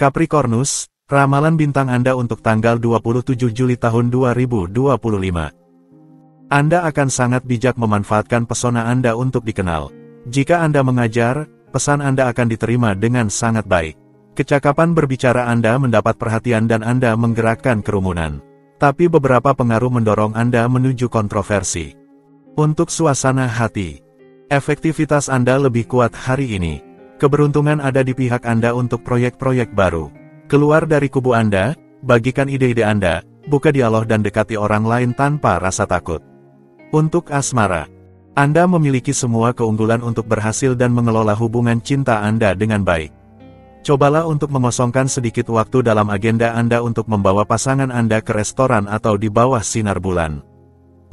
Capricornus, ramalan bintang Anda untuk tanggal 27 Juli tahun 2025. Anda akan sangat bijak memanfaatkan pesona Anda untuk dikenal. Jika Anda mengajar, pesan Anda akan diterima dengan sangat baik. Kecakapan berbicara Anda mendapat perhatian dan Anda menggerakkan kerumunan. Tapi beberapa pengaruh mendorong Anda menuju kontroversi. Untuk suasana hati, efektivitas Anda lebih kuat hari ini. Keberuntungan ada di pihak Anda untuk proyek-proyek baru. Keluar dari kubu Anda, bagikan ide-ide Anda, buka dialog dan dekati orang lain tanpa rasa takut. Untuk asmara, Anda memiliki semua keunggulan untuk berhasil dan mengelola hubungan cinta Anda dengan baik. Cobalah untuk mengosongkan sedikit waktu dalam agenda Anda untuk membawa pasangan Anda ke restoran atau di bawah sinar bulan.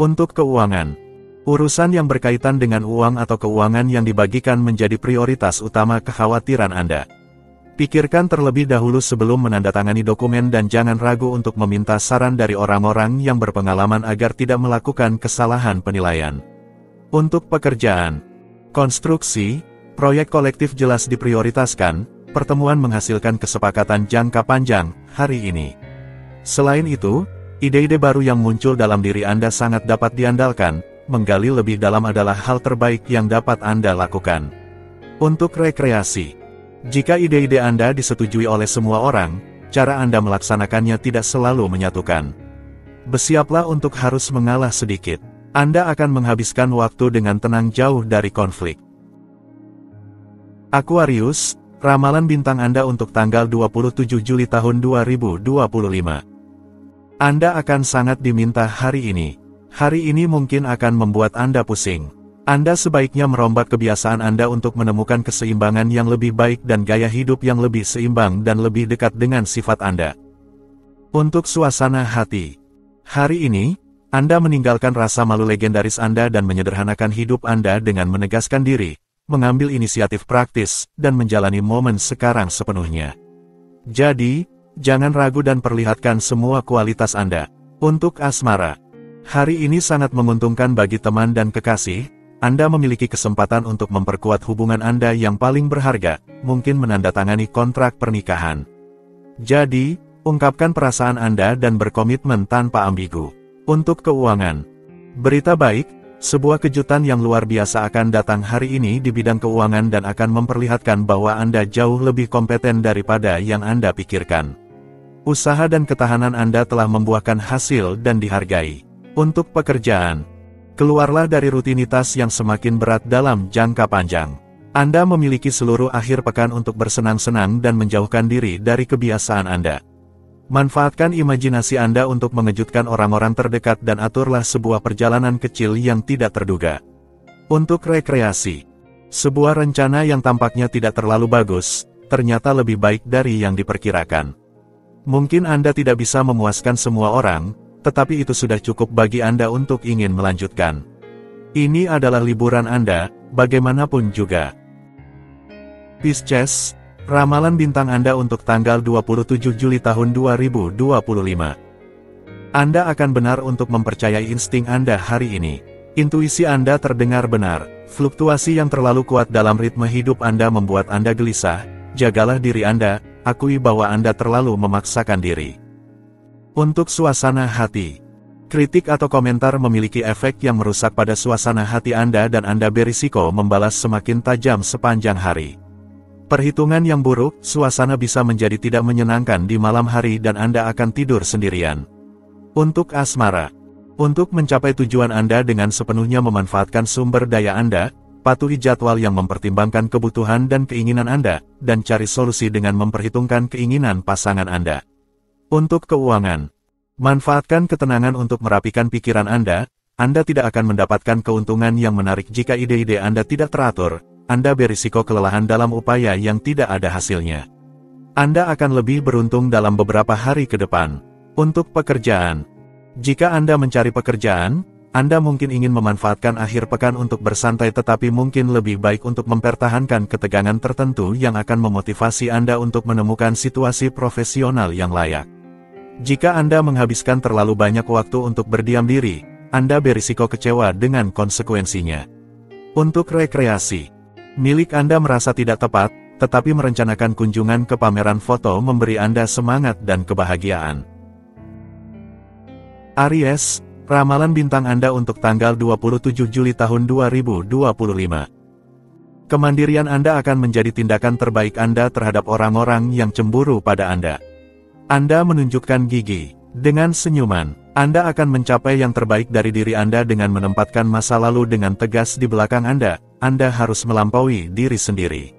Untuk keuangan, urusan yang berkaitan dengan uang atau keuangan yang dibagikan menjadi prioritas utama kekhawatiran Anda. Pikirkan terlebih dahulu sebelum menandatangani dokumen dan jangan ragu untuk meminta saran dari orang-orang yang berpengalaman agar tidak melakukan kesalahan penilaian. Untuk pekerjaan, konstruksi, proyek kolektif jelas diprioritaskan, pertemuan menghasilkan kesepakatan jangka panjang hari ini. Selain itu, ide-ide baru yang muncul dalam diri Anda sangat dapat diandalkan. Menggali lebih dalam adalah hal terbaik yang dapat Anda lakukan. Untuk rekreasi, jika ide-ide Anda disetujui oleh semua orang, cara Anda melaksanakannya tidak selalu menyatukan. Bersiaplah untuk harus mengalah sedikit. Anda akan menghabiskan waktu dengan tenang jauh dari konflik. Aquarius, ramalan bintang Anda untuk tanggal 27 Juli tahun 2025. Anda akan sangat diminta hari ini. Hari ini mungkin akan membuat Anda pusing. Anda sebaiknya merombak kebiasaan Anda untuk menemukan keseimbangan yang lebih baik dan gaya hidup yang lebih seimbang dan lebih dekat dengan sifat Anda. Untuk suasana hati, hari ini, Anda meninggalkan rasa malu legendaris Anda dan menyederhanakan hidup Anda dengan menegaskan diri, mengambil inisiatif praktis, dan menjalani momen sekarang sepenuhnya. Jadi, jangan ragu dan perlihatkan semua kualitas Anda. Untuk asmara, hari ini sangat menguntungkan bagi teman dan kekasih. Anda memiliki kesempatan untuk memperkuat hubungan Anda yang paling berharga, mungkin menandatangani kontrak pernikahan. Jadi, ungkapkan perasaan Anda dan berkomitmen tanpa ambigu. Untuk keuangan, berita baik, sebuah kejutan yang luar biasa akan datang hari ini di bidang keuangan dan akan memperlihatkan bahwa Anda jauh lebih kompeten daripada yang Anda pikirkan. Usaha dan ketahanan Anda telah membuahkan hasil dan dihargai. Untuk pekerjaan, keluarlah dari rutinitas yang semakin berat dalam jangka panjang. Anda memiliki seluruh akhir pekan untuk bersenang-senang dan menjauhkan diri dari kebiasaan Anda. Manfaatkan imajinasi Anda untuk mengejutkan orang-orang terdekat dan aturlah sebuah perjalanan kecil yang tidak terduga. Untuk rekreasi, sebuah rencana yang tampaknya tidak terlalu bagus, ternyata lebih baik dari yang diperkirakan. Mungkin Anda tidak bisa memuaskan semua orang, tetapi itu sudah cukup bagi Anda untuk ingin melanjutkan. Ini adalah liburan Anda, bagaimanapun juga. Pisces, ramalan bintang Anda untuk tanggal 27 Juli tahun 2025. Anda akan benar untuk mempercayai insting Anda hari ini. Intuisi Anda terdengar benar. Fluktuasi yang terlalu kuat dalam ritme hidup Anda membuat Anda gelisah. Jagalah diri Anda, akui bahwa Anda terlalu memaksakan diri. Untuk suasana hati, kritik atau komentar memiliki efek yang merusak pada suasana hati Anda dan Anda berisiko membalas semakin tajam sepanjang hari. Perhitungan yang buruk, suasana bisa menjadi tidak menyenangkan di malam hari dan Anda akan tidur sendirian. Untuk asmara, untuk mencapai tujuan Anda dengan sepenuhnya memanfaatkan sumber daya Anda, patuhi jadwal yang mempertimbangkan kebutuhan dan keinginan Anda, dan cari solusi dengan memperhitungkan keinginan pasangan Anda. Untuk keuangan, manfaatkan ketenangan untuk merapikan pikiran Anda tidak akan mendapatkan keuntungan yang menarik jika ide-ide Anda tidak teratur, Anda berisiko kelelahan dalam upaya yang tidak ada hasilnya. Anda akan lebih beruntung dalam beberapa hari ke depan. Untuk pekerjaan, jika Anda mencari pekerjaan, Anda mungkin ingin memanfaatkan akhir pekan untuk bersantai tetapi mungkin lebih baik untuk mempertahankan ketegangan tertentu yang akan memotivasi Anda untuk menemukan situasi profesional yang layak. Jika Anda menghabiskan terlalu banyak waktu untuk berdiam diri, Anda berisiko kecewa dengan konsekuensinya. Untuk rekreasi, milik Anda merasa tidak tepat, tetapi merencanakan kunjungan ke pameran foto memberi Anda semangat dan kebahagiaan. Aries, ramalan bintang Anda untuk tanggal 27 Juli tahun 2025. Kemandirian Anda akan menjadi tindakan terbaik Anda terhadap orang-orang yang cemburu pada Anda. Anda menunjukkan gigi. Dengan senyuman, Anda akan mencapai yang terbaik dari diri Anda dengan menempatkan masa lalu dengan tegas di belakang Anda. Anda harus melampaui diri sendiri.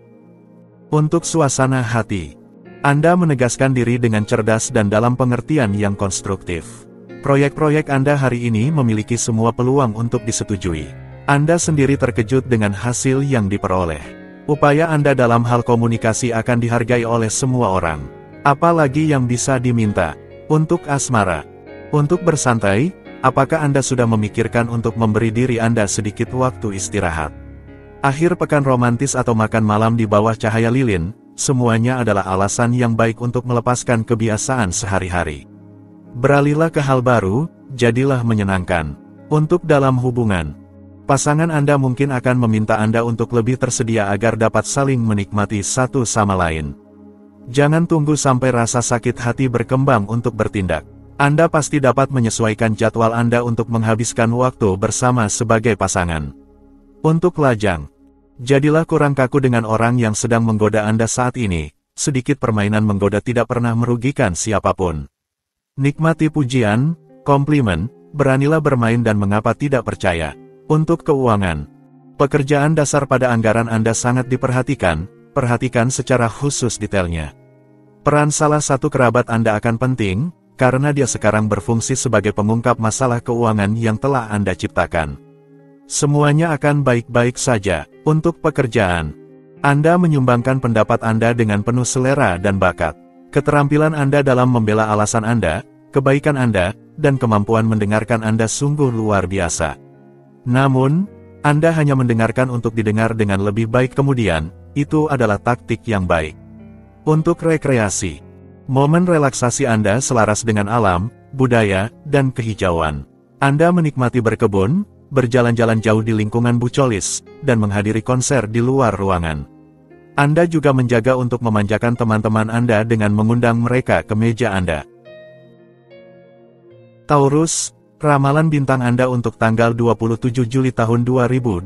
Untuk suasana hati, Anda menegaskan diri dengan cerdas dan dalam pengertian yang konstruktif. Proyek-proyek Anda hari ini memiliki semua peluang untuk disetujui. Anda sendiri terkejut dengan hasil yang diperoleh. Upaya Anda dalam hal komunikasi akan dihargai oleh semua orang. Apalagi yang bisa diminta. Untuk asmara. Untuk bersantai, apakah Anda sudah memikirkan untuk memberi diri Anda sedikit waktu istirahat? Akhir pekan romantis atau makan malam di bawah cahaya lilin, semuanya adalah alasan yang baik untuk melepaskan kebiasaan sehari-hari. Beralihlah ke hal baru, jadilah menyenangkan. Untuk dalam hubungan, pasangan Anda mungkin akan meminta Anda untuk lebih tersedia agar dapat saling menikmati satu sama lain. Jangan tunggu sampai rasa sakit hati berkembang untuk bertindak. Anda pasti dapat menyesuaikan jadwal Anda untuk menghabiskan waktu bersama sebagai pasangan. Untuk lajang, jadilah kurang kaku dengan orang yang sedang menggoda Anda saat ini. Sedikit permainan menggoda tidak pernah merugikan siapapun. Nikmati pujian, komplimen, beranilah bermain dan mengapa tidak percaya. Untuk keuangan, pekerjaan dasar pada anggaran Anda sangat diperhatikan, perhatikan secara khusus detailnya. Peran salah satu kerabat Anda akan penting, karena dia sekarang berfungsi sebagai pengungkap masalah keuangan yang telah Anda ciptakan. Semuanya akan baik-baik saja. Untuk pekerjaan, Anda menyumbangkan pendapat Anda dengan penuh selera dan bakat. Keterampilan Anda dalam membela alasan Anda, kebaikan Anda, dan kemampuan mendengarkan Anda sungguh luar biasa. Namun, Anda hanya mendengarkan untuk didengar dengan lebih baik kemudian, itu adalah taktik yang baik. Untuk rekreasi, momen relaksasi Anda selaras dengan alam, budaya, dan kehijauan. Anda menikmati berkebun, berjalan-jalan jauh di lingkungan bucolis, dan menghadiri konser di luar ruangan. Anda juga menjaga untuk memanjakan teman-teman Anda dengan mengundang mereka ke meja Anda. Taurus, ramalan bintang Anda untuk tanggal 27 Juli tahun 2025.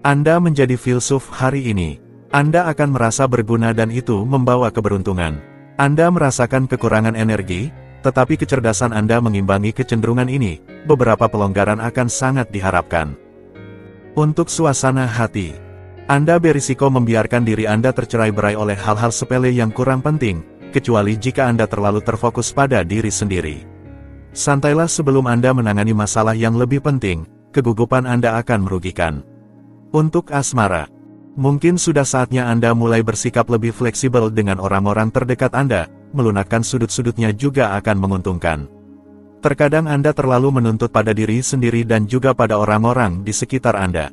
Anda menjadi filsuf hari ini. Anda akan merasa berguna dan itu membawa keberuntungan. Anda merasakan kekurangan energi, tetapi kecerdasan Anda mengimbangi kecenderungan ini. Beberapa pelonggaran akan sangat diharapkan. Untuk suasana hati, Anda berisiko membiarkan diri Anda tercerai-berai oleh hal-hal sepele yang kurang penting, kecuali jika Anda terlalu terfokus pada diri sendiri. Santailah sebelum Anda menangani masalah yang lebih penting, kegugupan Anda akan merugikan. Untuk asmara, mungkin sudah saatnya Anda mulai bersikap lebih fleksibel dengan orang-orang terdekat Anda, melunakkan sudut-sudutnya juga akan menguntungkan. Terkadang Anda terlalu menuntut pada diri sendiri dan juga pada orang-orang di sekitar Anda.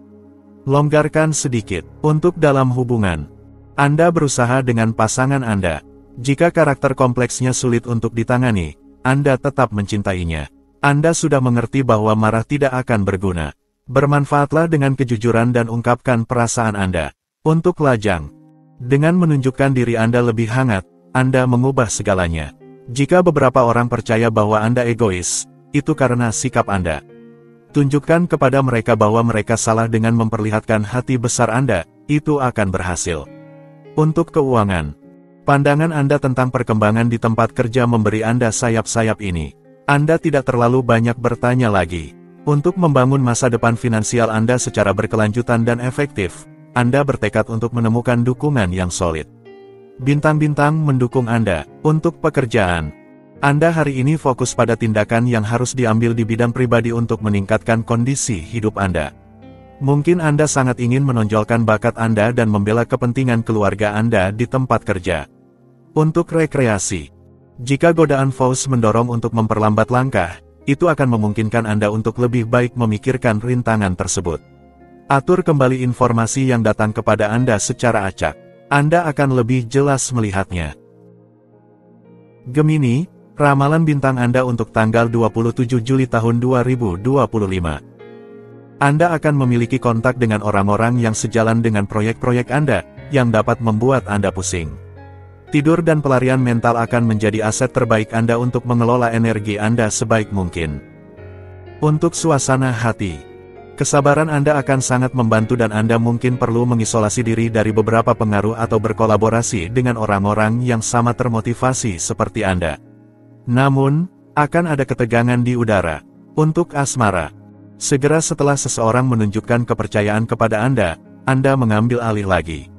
Longgarkan sedikit. Untuk dalam hubungan, Anda berusaha dengan pasangan Anda. Jika karakter kompleksnya sulit untuk ditangani, Anda tetap mencintainya. Anda sudah mengerti bahwa marah tidak akan berguna. Bermanfaatlah dengan kejujuran dan ungkapkan perasaan Anda. Untuk lajang, dengan menunjukkan diri Anda lebih hangat, Anda mengubah segalanya. Jika beberapa orang percaya bahwa Anda egois, itu karena sikap Anda. Tunjukkan kepada mereka bahwa mereka salah dengan memperlihatkan hati besar Anda, itu akan berhasil. Untuk keuangan, pandangan Anda tentang perkembangan di tempat kerja memberi Anda sayap-sayap ini. Anda tidak terlalu banyak bertanya lagi. Untuk membangun masa depan finansial Anda secara berkelanjutan dan efektif, Anda bertekad untuk menemukan dukungan yang solid. Bintang-bintang mendukung Anda. Untuk pekerjaan, Anda hari ini fokus pada tindakan yang harus diambil di bidang pribadi untuk meningkatkan kondisi hidup Anda. Mungkin Anda sangat ingin menonjolkan bakat Anda dan membela kepentingan keluarga Anda di tempat kerja. Untuk rekreasi, jika godaan Faust mendorong untuk memperlambat langkah, itu akan memungkinkan Anda untuk lebih baik memikirkan rintangan tersebut. Atur kembali informasi yang datang kepada Anda secara acak. Anda akan lebih jelas melihatnya. Gemini, ramalan bintang Anda untuk tanggal 27 Juli tahun 2025. Anda akan memiliki kontak dengan orang-orang yang sejalan dengan proyek-proyek Anda, yang dapat membuat Anda pusing. Tidur dan pelarian mental akan menjadi aset terbaik Anda untuk mengelola energi Anda sebaik mungkin. Untuk suasana hati, kesabaran Anda akan sangat membantu dan Anda mungkin perlu mengisolasi diri dari beberapa pengaruh atau berkolaborasi dengan orang-orang yang sama termotivasi seperti Anda. Namun, akan ada ketegangan di udara. Untuk asmara, segera setelah seseorang menunjukkan kepercayaan kepada Anda mengambil alih lagi.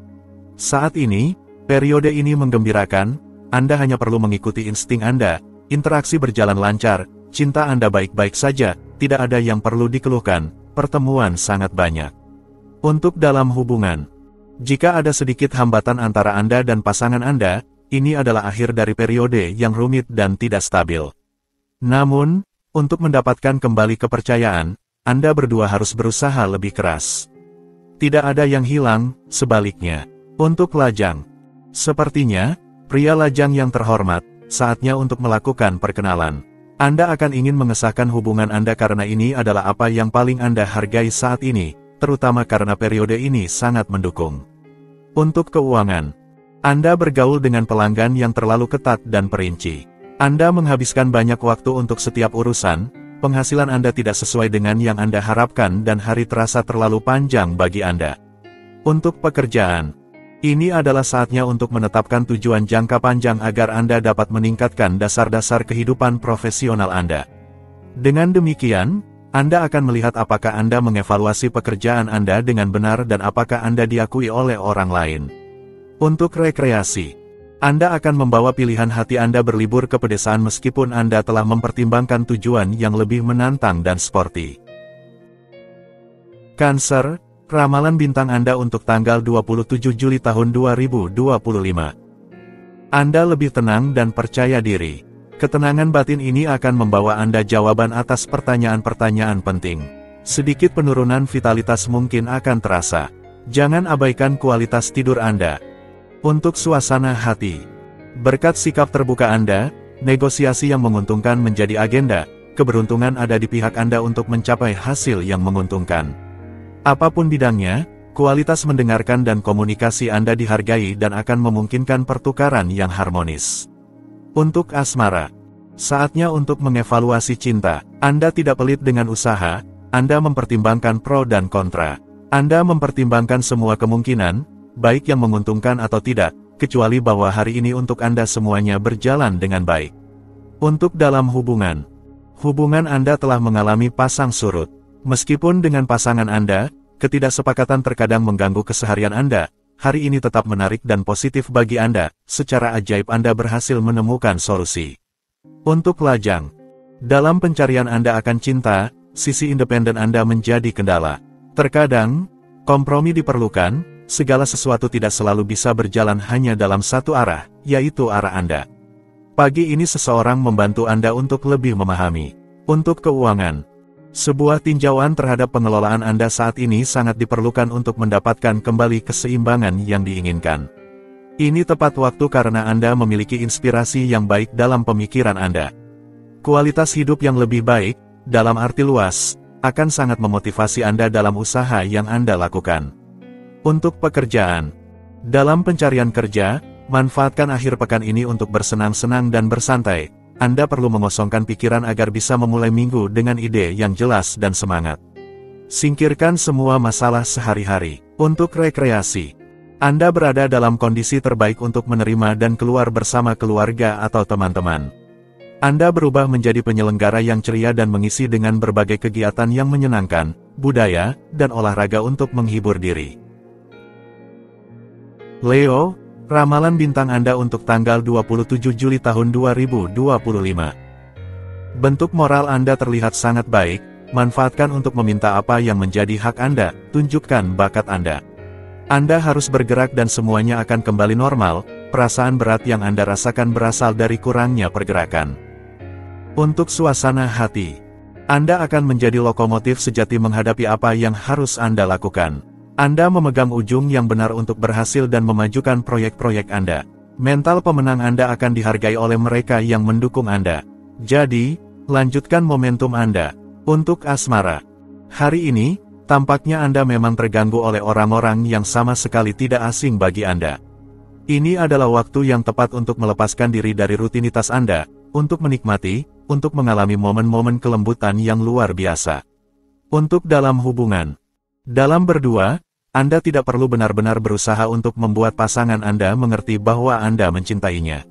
Saat ini, periode ini menggembirakan, Anda hanya perlu mengikuti insting Anda, interaksi berjalan lancar, cinta Anda baik-baik saja, tidak ada yang perlu dikeluhkan, pertemuan sangat banyak. Untuk dalam hubungan, jika ada sedikit hambatan antara Anda dan pasangan Anda, ini adalah akhir dari periode yang rumit dan tidak stabil. Namun, untuk mendapatkan kembali kepercayaan, Anda berdua harus berusaha lebih keras. Tidak ada yang hilang, sebaliknya. Untuk lajang, sepertinya, pria lajang yang terhormat, saatnya untuk melakukan perkenalan. Anda akan ingin mengesahkan hubungan Anda karena ini adalah apa yang paling Anda hargai saat ini, terutama karena periode ini sangat mendukung. Untuk keuangan, Anda bergaul dengan pelanggan yang terlalu ketat dan perinci. Anda menghabiskan banyak waktu untuk setiap urusan, penghasilan Anda tidak sesuai dengan yang Anda harapkan dan hari terasa terlalu panjang bagi Anda. Untuk pekerjaan, ini adalah saatnya untuk menetapkan tujuan jangka panjang agar Anda dapat meningkatkan dasar-dasar kehidupan profesional Anda. Dengan demikian, Anda akan melihat apakah Anda mengevaluasi pekerjaan Anda dengan benar dan apakah Anda diakui oleh orang lain. Untuk rekreasi, Anda akan membawa pilihan hati Anda berlibur ke pedesaan meskipun Anda telah mempertimbangkan tujuan yang lebih menantang dan sporty. Cancer, ramalan bintang Anda untuk tanggal 27 Juli tahun 2025. Anda lebih tenang dan percaya diri. Ketenangan batin ini akan membawa Anda jawaban atas pertanyaan-pertanyaan penting. Sedikit penurunan vitalitas mungkin akan terasa. Jangan abaikan kualitas tidur Anda. Untuk suasana hati, berkat sikap terbuka Anda, negosiasi yang menguntungkan menjadi agenda, keberuntungan ada di pihak Anda untuk mencapai hasil yang menguntungkan. Apapun bidangnya, kualitas mendengarkan dan komunikasi Anda dihargai dan akan memungkinkan pertukaran yang harmonis. Untuk asmara, saatnya untuk mengevaluasi cinta. Anda tidak pelit dengan usaha, Anda mempertimbangkan pro dan kontra. Anda mempertimbangkan semua kemungkinan, baik yang menguntungkan atau tidak, kecuali bahwa hari ini untuk Anda semuanya berjalan dengan baik. Untuk dalam hubungan, hubungan Anda telah mengalami pasang surut. Meskipun dengan pasangan Anda, ketidaksepakatan terkadang mengganggu keseharian Anda, hari ini tetap menarik dan positif bagi Anda, secara ajaib Anda berhasil menemukan solusi. Untuk lajang, dalam pencarian Anda akan cinta, sisi independen Anda menjadi kendala. Terkadang, kompromi diperlukan, segala sesuatu tidak selalu bisa berjalan hanya dalam satu arah, yaitu arah Anda. Pagi ini seseorang membantu Anda untuk lebih memahami. Untuk keuangan, sebuah tinjauan terhadap pengelolaan Anda saat ini sangat diperlukan untuk mendapatkan kembali keseimbangan yang diinginkan. Ini tepat waktu karena Anda memiliki inspirasi yang baik dalam pemikiran Anda. Kualitas hidup yang lebih baik, dalam arti luas, akan sangat memotivasi Anda dalam usaha yang Anda lakukan. Untuk pekerjaan, dalam pencarian kerja, manfaatkan akhir pekan ini untuk bersenang-senang dan bersantai. Anda perlu mengosongkan pikiran agar bisa memulai minggu dengan ide yang jelas dan semangat. Singkirkan semua masalah sehari-hari. Untuk rekreasi, Anda berada dalam kondisi terbaik untuk menerima dan keluar bersama keluarga atau teman-teman. Anda berubah menjadi penyelenggara yang ceria dan mengisi dengan berbagai kegiatan yang menyenangkan, budaya, dan olahraga untuk menghibur diri. Leo, ramalan bintang Anda untuk tanggal 27 Juli tahun 2025. Bentuk moral Anda terlihat sangat baik, manfaatkan untuk meminta apa yang menjadi hak Anda, tunjukkan bakat Anda. Anda harus bergerak dan semuanya akan kembali normal, perasaan berat yang Anda rasakan berasal dari kurangnya pergerakan. Untuk suasana hati, Anda akan menjadi lokomotif sejati menghadapi apa yang harus Anda lakukan. Anda memegang ujung yang benar untuk berhasil dan memajukan proyek-proyek Anda. Mental pemenang Anda akan dihargai oleh mereka yang mendukung Anda. Jadi, lanjutkan momentum Anda. Untuk asmara, hari ini, Tampaknya Anda memang terganggu oleh orang-orang yang sama sekali tidak asing bagi Anda. Ini adalah waktu yang tepat untuk melepaskan diri dari rutinitas Anda, untuk menikmati, untuk mengalami momen-momen kelembutan yang luar biasa. Untuk dalam hubungan. Dalam berdua, Anda tidak perlu benar-benar berusaha untuk membuat pasangan Anda mengerti bahwa Anda mencintainya.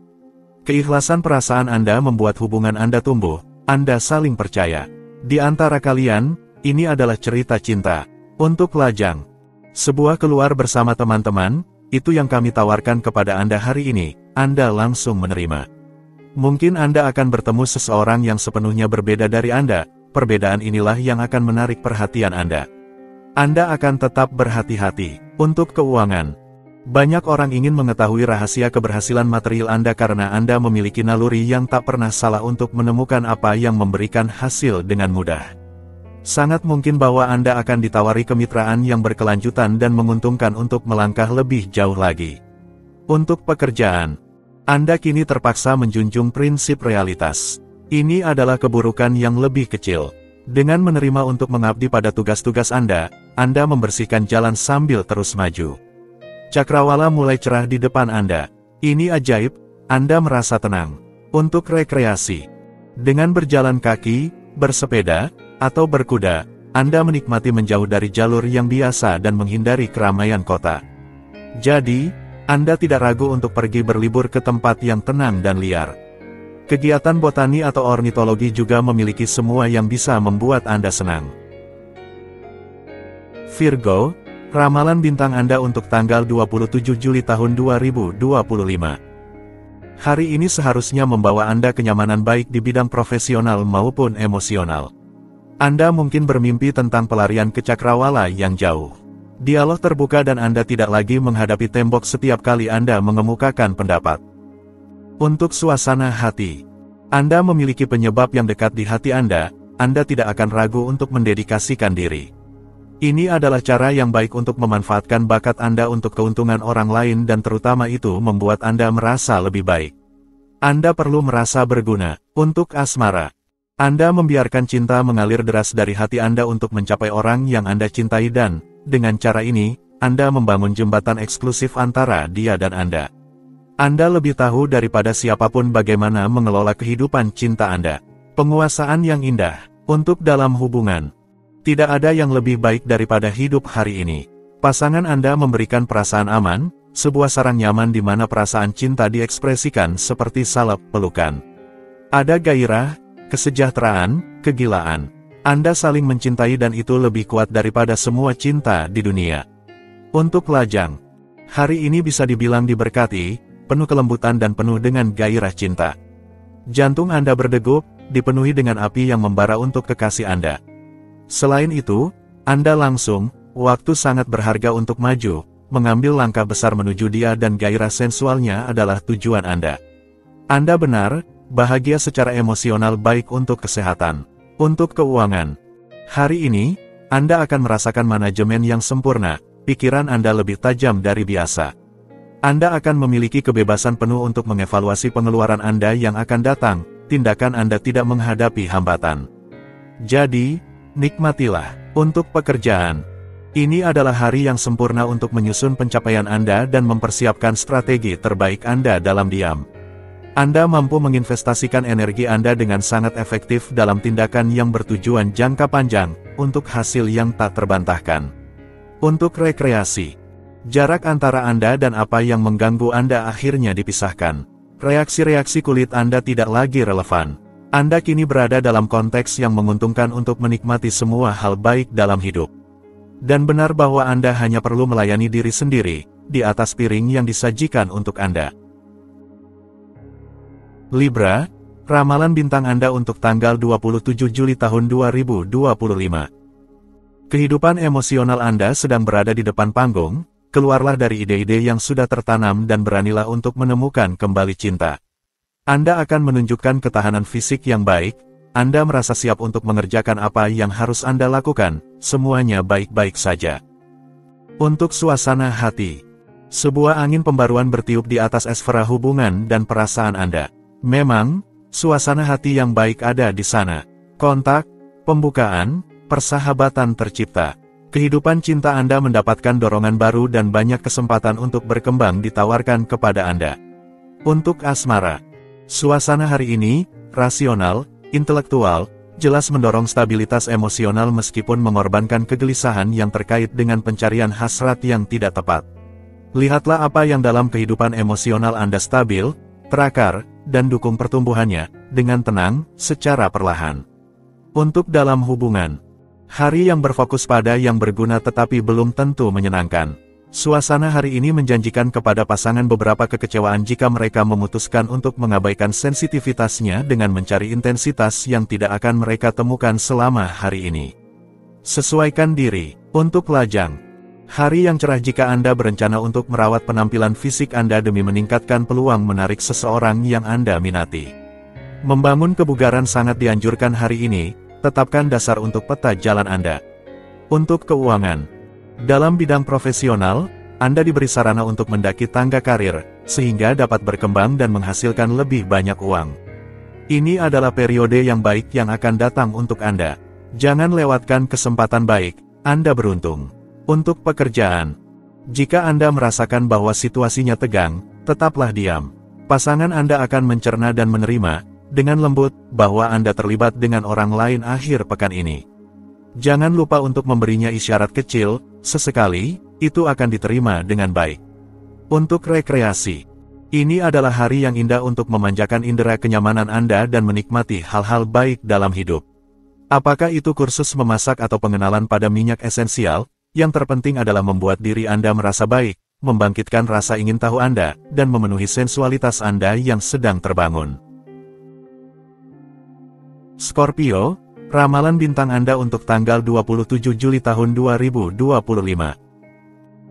Keikhlasan perasaan Anda membuat hubungan Anda tumbuh, Anda saling percaya. Di antara kalian, ini adalah cerita cinta. Untuk lajang. Sebuah keluar bersama teman-teman, itu yang kami tawarkan kepada Anda hari ini, Anda langsung menerima. Mungkin Anda akan bertemu seseorang yang sepenuhnya berbeda dari Anda, perbedaan inilah yang akan menarik perhatian Anda. Anda akan tetap berhati-hati. Untuk keuangan. Banyak orang ingin mengetahui rahasia keberhasilan material Anda karena Anda memiliki naluri yang tak pernah salah untuk menemukan apa yang memberikan hasil dengan mudah. Sangat mungkin bahwa Anda akan ditawari kemitraan yang berkelanjutan dan menguntungkan untuk melangkah lebih jauh lagi. Untuk pekerjaan. Anda kini terpaksa menjunjung prinsip realitas. Ini adalah keburukan yang lebih kecil. Dengan menerima untuk mengabdi pada tugas-tugas Anda membersihkan jalan sambil terus maju. Cakrawala mulai cerah di depan Anda. Ini ajaib, Anda merasa tenang. Untuk rekreasi. Dengan berjalan kaki, bersepeda, atau berkuda, Anda menikmati menjauh dari jalur yang biasa dan menghindari keramaian kota. Jadi, Anda tidak ragu untuk pergi berlibur ke tempat yang tenang dan liar. Kegiatan botani atau ornitologi juga memiliki semua yang bisa membuat Anda senang. Virgo, ramalan bintang Anda untuk tanggal 27 Juli tahun 2025. Hari ini seharusnya membawa Anda kenyamanan baik di bidang profesional maupun emosional. Anda mungkin bermimpi tentang pelarian ke cakrawala yang jauh. Dialog terbuka dan Anda tidak lagi menghadapi tembok setiap kali Anda mengemukakan pendapat. Untuk suasana hati. Anda memiliki penyebab yang dekat di hati Anda tidak akan ragu untuk mendedikasikan diri. Ini adalah cara yang baik untuk memanfaatkan bakat Anda untuk keuntungan orang lain dan terutama itu membuat Anda merasa lebih baik. Anda perlu merasa berguna. Untuk asmara. Anda membiarkan cinta mengalir deras dari hati Anda untuk mencapai orang yang Anda cintai dan, dengan cara ini, Anda membangun jembatan eksklusif antara dia dan Anda. Anda lebih tahu daripada siapapun bagaimana mengelola kehidupan cinta Anda. Penguasaan yang indah. Untuk dalam hubungan. Tidak ada yang lebih baik daripada hidup hari ini. Pasangan Anda memberikan perasaan aman, sebuah sarang nyaman di mana perasaan cinta diekspresikan seperti salep pelukan. Ada gairah, kesejahteraan, kegilaan. Anda saling mencintai dan itu lebih kuat daripada semua cinta di dunia. Untuk lajang. Hari ini bisa dibilang diberkati, penuh kelembutan dan penuh dengan gairah cinta. Jantung Anda berdegup, dipenuhi dengan api yang membara untuk kekasih Anda. Selain itu, Anda langsung, waktu sangat berharga untuk maju, mengambil langkah besar menuju dia dan gairah sensualnya adalah tujuan Anda. Anda benar, bahagia secara emosional baik untuk kesehatan. Untuk keuangan. Hari ini, Anda akan merasakan manajemen yang sempurna, pikiran Anda lebih tajam dari biasa. Anda akan memiliki kebebasan penuh untuk mengevaluasi pengeluaran Anda yang akan datang, tindakan Anda tidak menghadapi hambatan. Jadi, nikmatilah. Untuk pekerjaan. Ini adalah hari yang sempurna untuk menyusun pencapaian Anda dan mempersiapkan strategi terbaik Anda dalam diam. Anda mampu menginvestasikan energi Anda dengan sangat efektif dalam tindakan yang bertujuan jangka panjang, untuk hasil yang tak terbantahkan. Untuk rekreasi. Jarak antara Anda dan apa yang mengganggu Anda akhirnya dipisahkan. Reaksi-reaksi kulit Anda tidak lagi relevan. Anda kini berada dalam konteks yang menguntungkan untuk menikmati semua hal baik dalam hidup. Dan benar bahwa Anda hanya perlu melayani diri sendiri, di atas piring yang disajikan untuk Anda. Libra, ramalan bintang Anda untuk tanggal 27 Juli tahun 2025. Kehidupan emosional Anda sedang berada di depan panggung, keluarlah dari ide-ide yang sudah tertanam dan beranilah untuk menemukan kembali cinta. Anda akan menunjukkan ketahanan fisik yang baik, Anda merasa siap untuk mengerjakan apa yang harus Anda lakukan, semuanya baik-baik saja. Untuk suasana hati. Sebuah angin pembaruan bertiup di atas esfera hubungan dan perasaan Anda. Memang, suasana hati yang baik ada di sana. Kontak, pembukaan, persahabatan tercipta. Kehidupan cinta Anda mendapatkan dorongan baru dan banyak kesempatan untuk berkembang ditawarkan kepada Anda. Untuk asmara, suasana hari ini, rasional, intelektual, jelas mendorong stabilitas emosional meskipun mengorbankan kegelisahan yang terkait dengan pencarian hasrat yang tidak tepat. Lihatlah apa yang dalam kehidupan emosional Anda stabil, terakar, dan dukung pertumbuhannya, dengan tenang, secara perlahan. Untuk dalam hubungan, hari yang berfokus pada yang berguna tetapi belum tentu menyenangkan. Suasana hari ini menjanjikan kepada pasangan beberapa kekecewaan jika mereka memutuskan untuk mengabaikan sensitivitasnya dengan mencari intensitas yang tidak akan mereka temukan selama hari ini. Sesuaikan diri. Untuk lajang, hari yang cerah jika Anda berencana untuk merawat penampilan fisik Anda demi meningkatkan peluang menarik seseorang yang Anda minati. Membangun kebugaran sangat dianjurkan hari ini. Tetapkan dasar untuk peta jalan Anda. Untuk keuangan, dalam bidang profesional, Anda diberi sarana untuk mendaki tangga karir, sehingga dapat berkembang dan menghasilkan lebih banyak uang. Ini adalah periode yang baik yang akan datang untuk Anda. Jangan lewatkan kesempatan baik, Anda beruntung. Untuk pekerjaan, jika Anda merasakan bahwa situasinya tegang, tetaplah diam. Pasangan Anda akan mencerna dan menerima dengan lembut, bahwa Anda terlibat dengan orang lain akhir pekan ini. Jangan lupa untuk memberinya isyarat kecil, sesekali, itu akan diterima dengan baik. Untuk rekreasi, ini adalah hari yang indah untuk memanjakan indera kenyamanan Anda dan menikmati hal-hal baik dalam hidup. Apakah itu kursus memasak atau pengenalan pada minyak esensial, yang terpenting adalah membuat diri Anda merasa baik, membangkitkan rasa ingin tahu Anda, dan memenuhi sensualitas Anda yang sedang terbangun. Scorpio, ramalan bintang Anda untuk tanggal 27 Juli tahun 2025.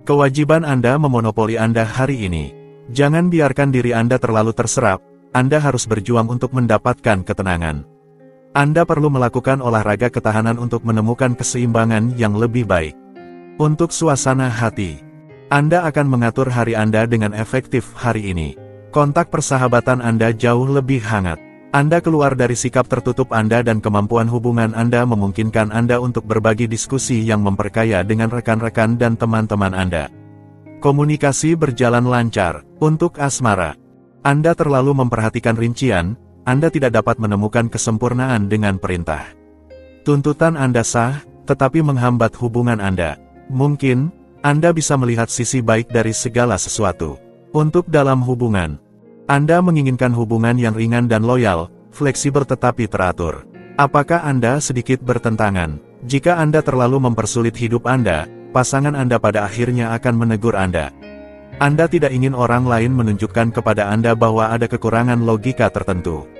Kewajiban Anda memonopoli Anda hari ini. Jangan biarkan diri Anda terlalu terserap, Anda harus berjuang untuk mendapatkan ketenangan. Anda perlu melakukan olahraga ketahanan untuk menemukan keseimbangan yang lebih baik. Untuk suasana hati, Anda akan mengatur hari Anda dengan efektif hari ini. Kontak persahabatan Anda jauh lebih hangat. Anda keluar dari sikap tertutup Anda dan kemampuan hubungan Anda memungkinkan Anda untuk berbagi diskusi yang memperkaya dengan rekan-rekan dan teman-teman Anda. Komunikasi berjalan lancar. Untuk asmara, Anda terlalu memperhatikan rincian, Anda tidak dapat menemukan kesempurnaan dengan perintah. Tuntutan Anda sah, tetapi menghambat hubungan Anda. Mungkin, Anda bisa melihat sisi baik dari segala sesuatu. Untuk dalam hubungan, Anda menginginkan hubungan yang ringan dan loyal, fleksibel tetapi teratur. Apakah Anda sedikit bertentangan? Jika Anda terlalu mempersulit hidup Anda, pasangan Anda pada akhirnya akan menegur Anda. Anda tidak ingin orang lain menunjukkan kepada Anda bahwa ada kekurangan logika tertentu.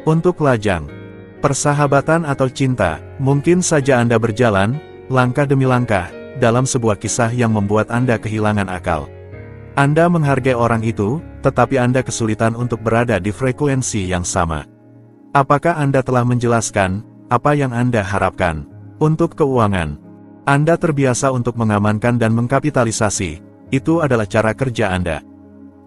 Untuk lajang, persahabatan atau cinta, mungkin saja Anda berjalan, langkah demi langkah, dalam sebuah kisah yang membuat Anda kehilangan akal. Anda menghargai orang itu, tetapi Anda kesulitan untuk berada di frekuensi yang sama. Apakah Anda telah menjelaskan apa yang Anda harapkan? Untuk keuangan, Anda terbiasa untuk mengamankan dan mengkapitalisasi. Itu adalah cara kerja Anda.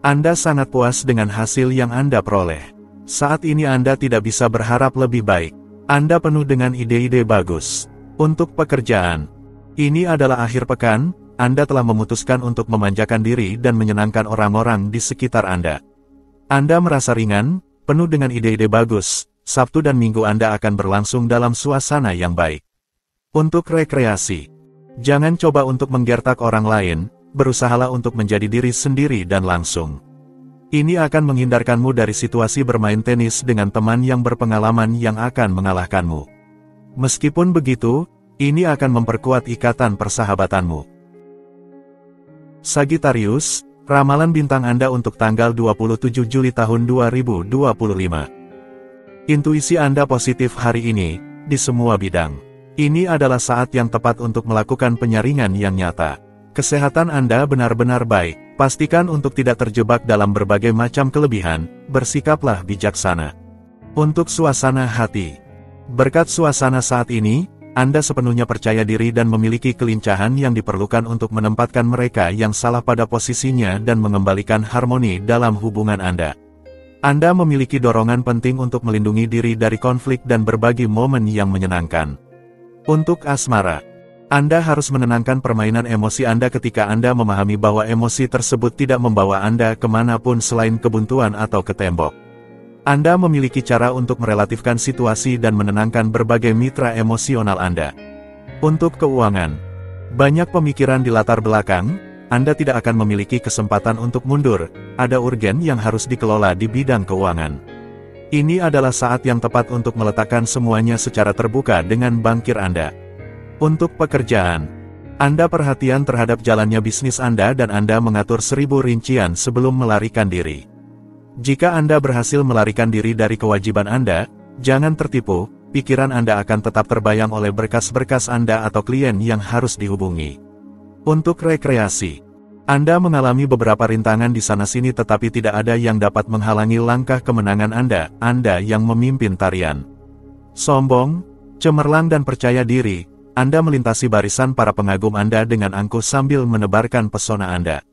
Anda sangat puas dengan hasil yang Anda peroleh. Saat ini Anda tidak bisa berharap lebih baik. Anda penuh dengan ide-ide bagus. Untuk pekerjaan, ini adalah akhir pekan. Anda telah memutuskan untuk memanjakan diri dan menyenangkan orang-orang di sekitar Anda. Anda merasa ringan, penuh dengan ide-ide bagus. Sabtu dan Minggu Anda akan berlangsung dalam suasana yang baik. Untuk rekreasi, jangan coba untuk menggertak orang lain, berusahalah untuk menjadi diri sendiri dan langsung. Ini akan menghindarkanmu dari situasi bermain tenis dengan teman yang berpengalaman yang akan mengalahkanmu. Meskipun begitu, ini akan memperkuat ikatan persahabatanmu. Sagittarius, ramalan bintang Anda untuk tanggal 27 Juli tahun 2025. Intuisi Anda positif hari ini, di semua bidang. Ini adalah saat yang tepat untuk melakukan penyaringan yang nyata. Kesehatan Anda benar-benar baik, pastikan untuk tidak terjebak dalam berbagai macam kelebihan, bersikaplah bijaksana. Untuk suasana hati, berkat suasana saat ini, Anda sepenuhnya percaya diri dan memiliki kelincahan yang diperlukan untuk menempatkan mereka yang salah pada posisinya dan mengembalikan harmoni dalam hubungan Anda. Anda memiliki dorongan penting untuk melindungi diri dari konflik dan berbagi momen yang menyenangkan. Untuk asmara, Anda harus menenangkan permainan emosi Anda ketika Anda memahami bahwa emosi tersebut tidak membawa Anda kemanapun selain kebuntuan atau ke tembok. Anda memiliki cara untuk merelatifkan situasi dan menenangkan berbagai mitra emosional Anda. Untuk keuangan, banyak pemikiran di latar belakang, Anda tidak akan memiliki kesempatan untuk mundur, ada urgen yang harus dikelola di bidang keuangan. Ini adalah saat yang tepat untuk meletakkan semuanya secara terbuka dengan bankir Anda. Untuk pekerjaan, Anda perhatian terhadap jalannya bisnis Anda dan Anda mengatur 1000 rincian sebelum melarikan diri. Jika Anda berhasil melarikan diri dari kewajiban Anda, jangan tertipu, pikiran Anda akan tetap terbayang oleh berkas-berkas Anda atau klien yang harus dihubungi. Untuk rekreasi, Anda mengalami beberapa rintangan di sana-sini tetapi tidak ada yang dapat menghalangi langkah kemenangan Anda yang memimpin tarian. Sombong, cemerlang dan percaya diri, Anda melintasi barisan para pengagum Anda dengan angkuh sambil menebarkan pesona Anda.